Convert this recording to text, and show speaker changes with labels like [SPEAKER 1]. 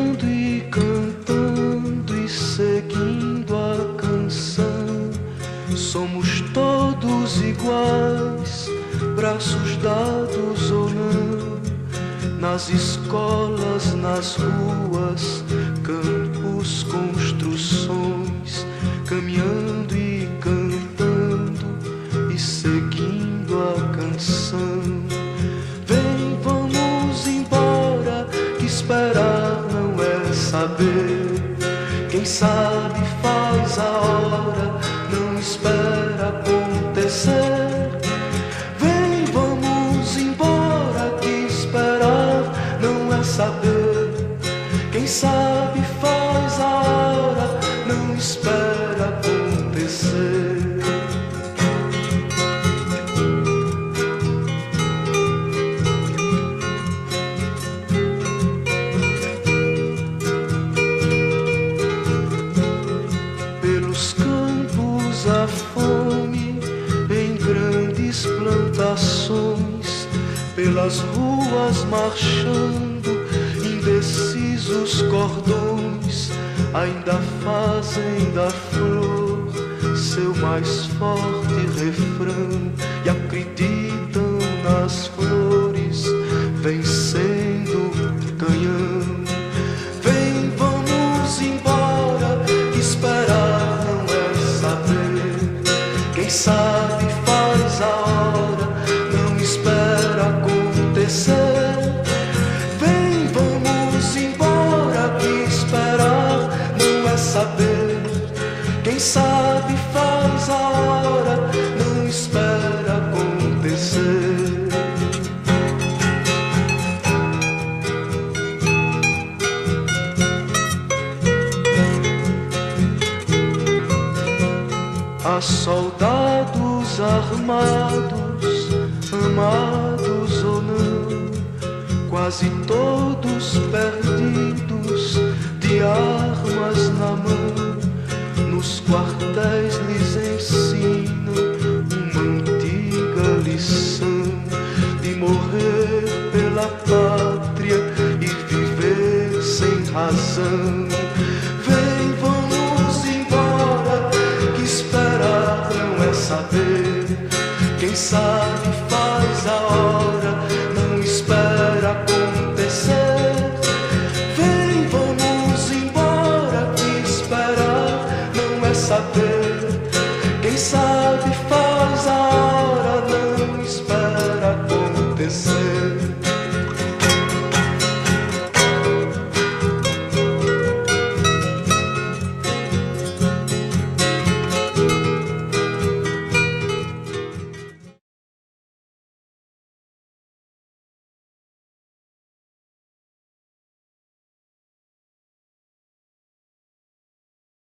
[SPEAKER 1] caminhando e cantando e seguindo a canção. Somos todos iguais, braços dados ou não, nas escolas, nas ruas, campos, construções, caminhando e cantando e seguindo a canção. Vem, vamos embora, que esperar não é saber. Quem sabe faz a hora, não espera acontecer. Vem, vamos embora, que esperar não é saber. Quem sabe faz a hora, não espera acontecer. Pelos campos a fome, em grandes plantações, pelas ruas marchando, indecisos cordões, ainda fazem da flor seu mais forte refrão e acreditam nas flores vencendo canhão. Vem, vamos embora, que esperar não é saber. Quem sabe faz a hora, não espera acontecer. Vem, vamos embora, que esperar não é saber. Quem sabe faz a hora, não espera acontecer. Há soldados armados, amados ou não, quase todos perdidos, de armas na mão. Nos quartéis lhes ensinam uma antiga lição de morrer pela pátria e viver sem razão.